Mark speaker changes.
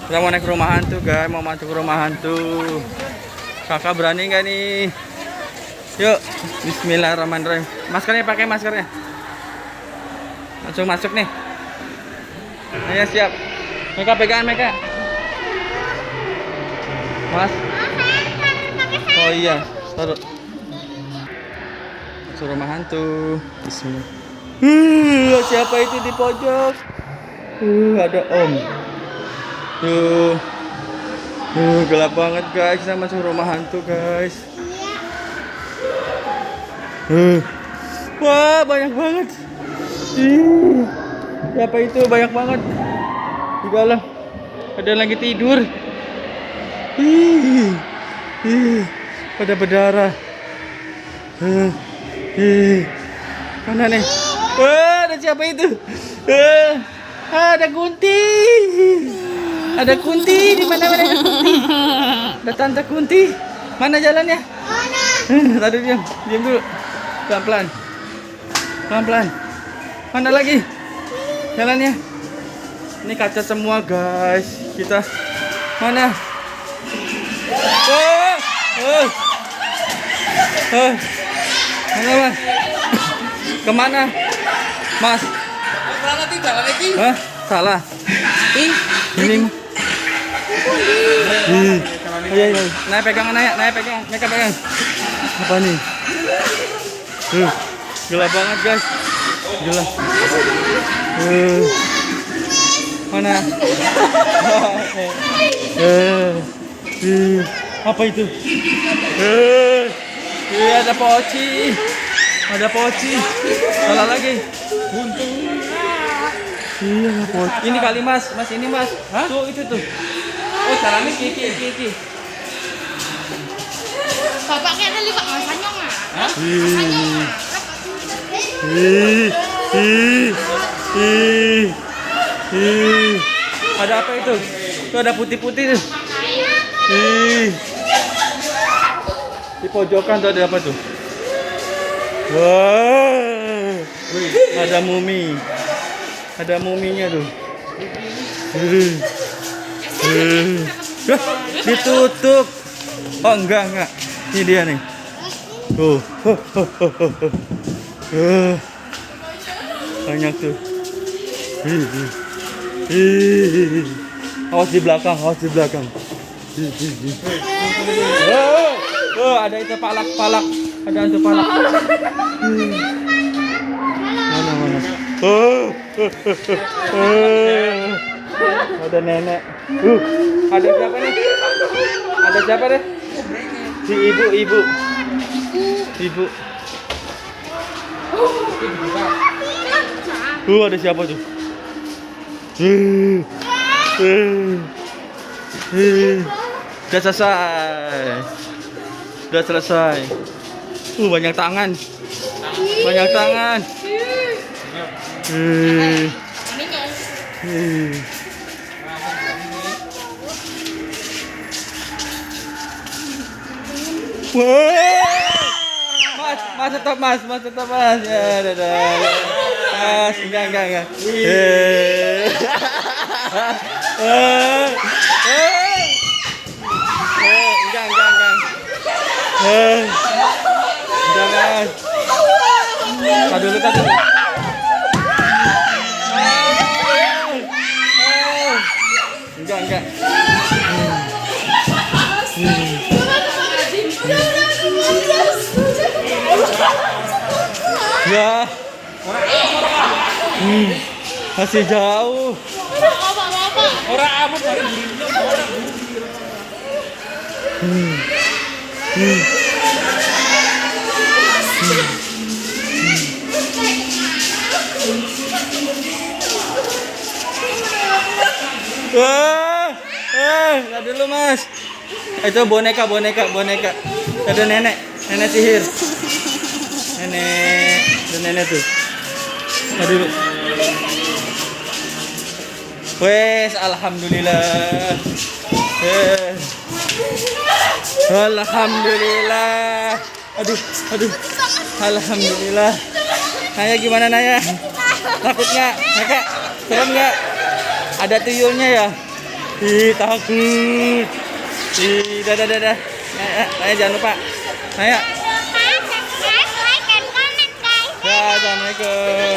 Speaker 1: Kita mau naik rumah hantu guys, mau masuk rumah hantu. Kakak berani nggak nih? Yuk, bismillahirrahmanirrahim. Maskernya pakai maskernya. Langsung masuk nih. Ayo siap. Mereka pegangan mereka. Mas. Oh iya, taruh. Masuk rumah hantu. Bismillah. Siapa itu di pojok? Ada Om. Gelap banget guys, kita masuk rumah hantu guys. Wah, banyak banget. Siapa itu? Banyak banget. Di dalam ada yang lagi tidur. Pada berdarah. Mana nih? Wah, ada siapa itu? Ada Kunti. Ada Kunti, di mana ada Kunti? Ada Tante Kunti. Mana jalannya? Mana? Tadi diam dulu. Pelan-pelan. Pelan-pelan. Mana lagi? Jalannya. Ini kaca semua, guys. Kita mana? Mana, Mas? Kemana? Mas?
Speaker 2: Salah tidak lagi.
Speaker 1: Hah? Salah. Ini. Iya. Naik pegangan, naik pegang, mereka pegang. Apa nih? Gelap banget guys. Gelap. Mana? Apa itu? Ada poci. Ada poci. Salah lagi. Iya, poci. Ini kali mas ini mas. Hah? Tuh itu tuh. Oh, caranya kiki.
Speaker 2: Bapak kayaknya lipat masanya nggak?
Speaker 1: Hah? Ada apa itu? Tuh ada putih-putih tuh. Di pojokan tuh ada apa tuh? Wah, ada mumi. Ada muminya tuh. Ditutup. Oh enggak. Ini dia nih. Tuh. Banyak tuh. Awas di belakang. Ada itu palak. Ada itu palak. Mana? Ada nenek. Ada siapa nih? Ada siapa deh? Si ibu. Ada siapa tuh? Udah selesai. Banyak tangan. Mas tetap mas. Ya, dadah. Mas, enggak. Jangan. Tadi dulu. Enggak. Ya. Masih jauh.
Speaker 2: Orang abut dari
Speaker 1: Lihat dulu mas. Itu boneka. Ada nenek sihir. Nenek tuh. Lihat dulu. Wes, alhamdulillah. Alhamdulillah. Aduh. Alhamdulillah. Naya gimana Naya? Takut nggak? Kakak, serem nggak? Ada tuyulnya ya? Ih, takut. Ih, dadah, dadah. Ayo, jangan lupa. Ayo. Ya, assalamualaikum.